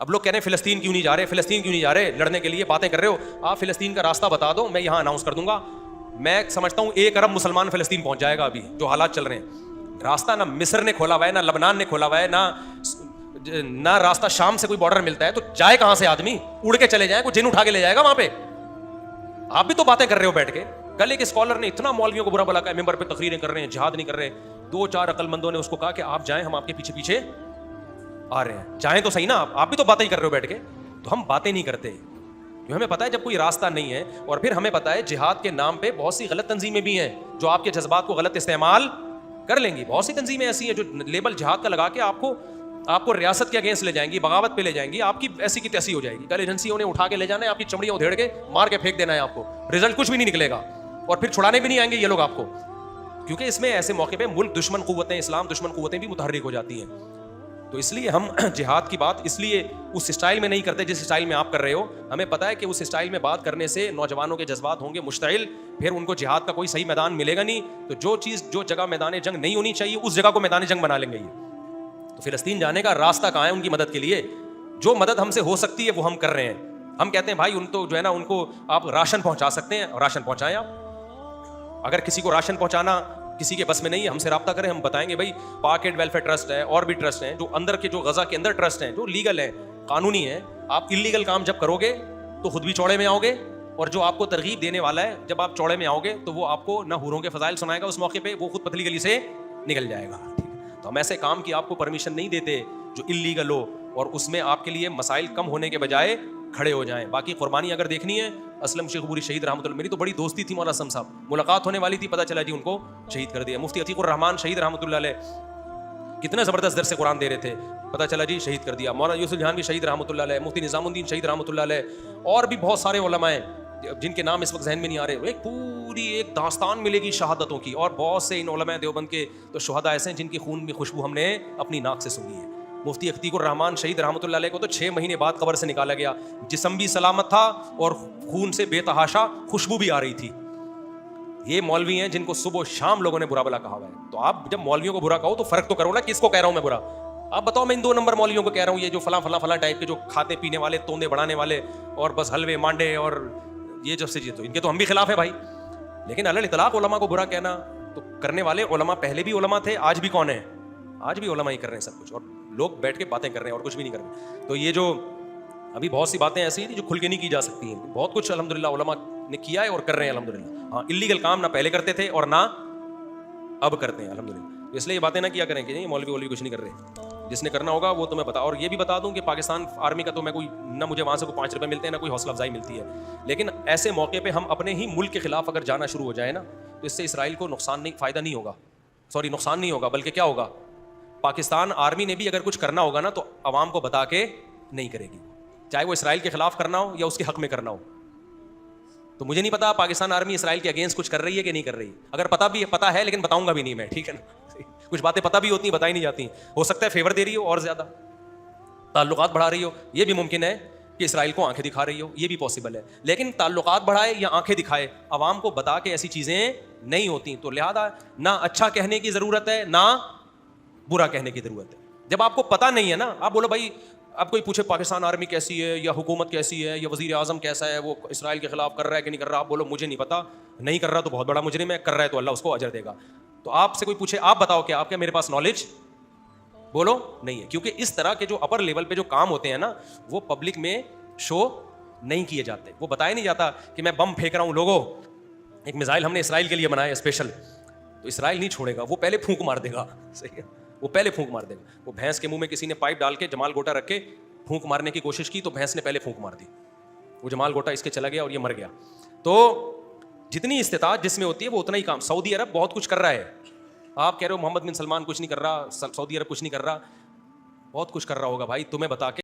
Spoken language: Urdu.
اب لوگ کہہ رہے ہیں فلسطین کیوں نہیں جا رہے, فلسطین کیوں نہیں جا رہے لڑنے کے لیے, باتیں کر رہے ہو. آپ فلسطین کا راستہ بتا دو, میں یہاں اناؤنس کر دوں گا. میں سمجھتا ہوں 1 ارب مسلمان فلسطین پہنچ جائے گا ابھی جو حالات چل رہے ہیں. راستہ نہ مصر نے کھولا ہوا ہے, نہ لبنان نے کھولا ہوا ہے, نہ راستہ شام سے کوئی بارڈر ملتا ہے, تو جائے کہاں سے آدمی؟ اڑ کے چلے جائیں, کوئی جن اٹھا کے لے جائے گا وہاں پہ. آپ بھی تو باتیں کر رہے ہو بیٹھ کے. کل ایک اسکالر نے اتنا مولویوں کو برا بلا کہا, ممبر پہ تقریریں کر رہے ہیں, جہاد نہیں کر رہے. 2-4 عقل مندوں نے اس کو کہا کہ آپ جائیں, ہم آپ کے پیچھے پیچھے آ رہے ہیں. جائیں تو صحیح نا, آپ بھی تو باتیں ہی کر رہے ہو بیٹھ کے. تو ہم باتیں نہیں کرتے کیوں؟ ہمیں پتا ہے جب کوئی راستہ نہیں ہے, اور پھر ہمیں پتا ہے جہاد کے نام پہ بہت سی غلط تنظیمیں بھی ہیں جو آپ کے جذبات کو غلط استعمال کر لیں گی. بہت سی تنظیمیں ایسی ہیں جو لیبل جہاد کا لگا کے آپ کو ریاست کے اگینسٹ لے جائیں گی, بغاوت پہ لے جائیں گی, آپ کی ایسی کی تیسی ہو جائے گی. کل ایجنسیوں نے اٹھا کے لے جانا ہے, آپ کی چمڑیاں ادھیڑ کے مار کے پھینک دینا ہے آپ کو, رزلٹ کچھ بھی نہیں نکلے گا, اور پھر چھڑانے بھی نہیں آئیں گے یہ لوگ آپ کو. کیونکہ اس میں ایسے موقع پہ ملک دشمن قوتیں, اسلام دشمن قوتیں بھی متحرک ہو جاتی ہیں. تو اس لیے ہم جہاد کی بات اس لیے اس اسٹائل میں نہیں کرتے جس اسٹائل میں آپ کر رہے ہو. ہمیں پتہ ہے کہ اس اسٹائل میں بات کرنے سے نوجوانوں کے جذبات ہوں گے مشتعل, پھر ان کو جہاد کا کوئی صحیح میدان ملے گا نہیں. تو جو جگہ میدان جنگ نہیں ہونی چاہیے اس جگہ کو میدان جنگ بنا لیں گے یہ. تو فلسطین جانے کا راستہ کہاں ہے ان کی مدد کے لیے؟ جو مدد ہم سے ہو سکتی ہے وہ ہم کر رہے ہیں. ہم کہتے ہیں بھائی ان تو جو ہے نا, ان کو آپ راشن پہنچا سکتے ہیں, راشن پہنچائیں آپ. اگر کسی کو راشن پہنچانا کسی کے بس میں نہیں ہے, ہم سے رابطہ کریں, ہم بتائیں گے بھائی پاک ایڈ ویلفیئر ٹرسٹ ہے, اور بھی ٹرسٹ ہیں جو اندر کے, جو غزہ کے اندر ٹرسٹ ہیں جو لیگل ہیں, قانونی ہیں. آپ اللیگل کام جب کرو گے تو خود بھی چوڑے میں آؤ گے, اور جو آپ کو ترغیب دینے والا ہے جب آپ چوڑے میں آؤ گے تو وہ آپ کو نہ حوروں کے فضائل سنائے گا اس موقع پہ, وہ خود پتلی گلی سے نکل جائے گا. تو ہم ایسے کام کی آپ کو پرمیشن نہیں دیتے جو اللیگل ہو, اور اس میں آپ کے لیے مسائل کم ہونے کے بجائے کھڑے ہو جائیں. باقی قربانی اگر دیکھنی ہے, اسلم شیخ عبوری شہید رحمۃ اللہ, میری تو بڑی دوستی تھی مولانا اسلم صاحب, ملاقات ہونے والی تھی, پتہ چلا جی ان کو شہید کر دیا. مفتی عتیق الرحمان شہید رحمۃ اللہ علیہ, کتنا زبردست درس قرآن دے رہے تھے, پتہ چلا جی شہید کر دیا. مولانا یوسف جہان بھی شہید رحمۃ اللہ علیہ, مفتی نظام الدین شہید رحمۃ اللہ علیہ, اور بھی بہت سارے علماء ہیں جن کے نام اس وقت ذہن میں نہیں آ رہے. ایک پوری ایک داستان ملے گی شہادتوں کی, اور بہت سے ان علماء دیوبند کے تو شہداء ایسے ہیں جن کی خون میں خوشبو ہم نے اپنی ناک سے سنی ہے. مفتی عتیق الرحمان شہید رحمۃ اللہ علیہ کو تو 6 مہینے بعد قبر سے نکالا گیا, جسم بھی سلامت تھا اور خون سے بے تحاشا خوشبو بھی آ رہی تھی. یہ مولوی ہیں جن کو صبح و شام لوگوں نے برا بلا کہا ہوا ہے. تو آپ جب مولویوں کو برا کہو تو فرق تو کرو نا, کس کو کہہ رہا ہوں میں برا. آپ بتاؤ میں ان 2 نمبر مولویوں کو کہہ رہا ہوں, یہ جو فلاں فلاں فلاں ٹائپ کے جو کھاتے پینے والے, توندے بڑھانے والے, اور بس حلوے مانڈے اور یہ جب سے, تو ان کے تو ہم بھی خلاف ہیں بھائی. لیکن علی الاطلاق علماء کو برا کہنا, تو کرنے والے علماء پہلے بھی علماء تھے, آج بھی کون ہیں؟ آج بھی علماء ہی کر رہے ہیں سب کچھ, اور لوگ بیٹھ کے باتیں کر رہے ہیں اور کچھ بھی نہیں کر رہے. تو یہ جو ابھی بہت سی باتیں ایسی ہیں جو کھل کے نہیں کی جا سکتی ہیں. بہت کچھ الحمدللہ علماء نے کیا ہے اور کر رہے ہیں الحمدللہ. ہاں, اللیگل کام نہ پہلے کرتے تھے اور نہ اب کرتے ہیں الحمدللہ. اس لیے یہ باتیں نہ کیا کریں کہ نہیں مولوی کچھ نہیں کر رہے. جس نے کرنا ہوگا وہ تمہیں بتا. اور یہ بھی بتا دوں کہ پاکستان آرمی کا تو میں کوئی نہ, مجھے وہاں سے کوئی 5 روپے ملتے ہیں, نہ کوئی حوصلہ افزائی ملتی ہے. لیکن ایسے موقع پہ ہم اپنے ہی ملک کے خلاف اگر جانا شروع ہو جائے نا, تو اس سے اسرائیل کو فائدہ نہیں ہوگا, نقصان نہیں ہوگا, بلکہ کیا ہوگا, پاکستان آرمی نے بھی اگر کچھ کرنا ہوگا نا تو عوام کو بتا کے نہیں کرے گی, چاہے وہ اسرائیل کے خلاف کرنا ہو یا اس کے حق میں کرنا ہو. تو مجھے نہیں پتا پاکستان آرمی اسرائیل کے اگینسٹ کچھ کر رہی ہے کہ نہیں کر رہی. اگر پتا ہے لیکن بتاؤں گا بھی نہیں میں, ٹھیک ہے نا. کچھ باتیں پتہ بھی ہوتی ہیں, بتائی نہیں جاتی. ہو سکتا ہے فیور دے رہی ہو اور زیادہ تعلقات بڑھا رہی ہو, یہ بھی ممکن ہے کہ اسرائیل کو آنکھیں دکھا رہی ہو, یہ بھی پاسبل ہے. لیکن تعلقات بڑھائے یا آنکھیں دکھائے, عوام کو بتا کے ایسی چیزیں نہیں ہوتی. تو لہذا نہ اچھا کہنے کی ضرورت ہے نہ برا کہنے کی ضرورت ہے. جب آپ کو پتہ نہیں ہے نا, آپ بولو بھائی, اب کوئی پوچھے پاکستان آرمی کیسی ہے یا حکومت کیسی ہے یا وزیر اعظم کیسا ہے, وہ اسرائیل کے خلاف کر رہا ہے کہ نہیں کر رہا, آپ بولو مجھے نہیں پتا, نہیں کر رہا تو بہت بڑا مجرم ہے, کر رہا ہے تو اللہ اس کو اجر دے گا. تو آپ سے کوئی پوچھے آپ بتاؤ کیا, آپ کیا میرے پاس نالج, بولو نہیں ہے. کیونکہ اس طرح کے جو اپر لیول پہ جو کام ہوتے ہیں نا, وہ پبلک میں شو نہیں کیے جاتے. وہ بتایا نہیں جاتا کہ میں بم پھینک رہا ہوں لوگوں, ایک میزائل ہم نے اسرائیل کے لیے بنایا ہے اسپیشل, تو اسرائیل نہیں چھوڑے گا, وہ پہلے پھونک مار دے گا. صحیح ہے, وہ پہلے پھونک مار دے گا. وہ بھینس کے منہ میں کسی نے پائپ ڈال کے جمال گوٹا رکھ کے پھونک مارنے کی کوشش کی تو بھینس نے پہلے پھونک مار دی, وہ جمال گوٹا اس کے چلا گیا اور یہ مر گیا. تو جتنی استطاعت جس میں ہوتی ہے وہ اتنا ہی کام. سعودی عرب بہت کچھ کر رہا ہے, آپ کہہ رہے ہو محمد بن سلمان کچھ نہیں کر رہا, سعودی عرب کچھ نہیں کر رہا, بہت کچھ کر رہا ہوگا بھائی, تمہیں بتا کے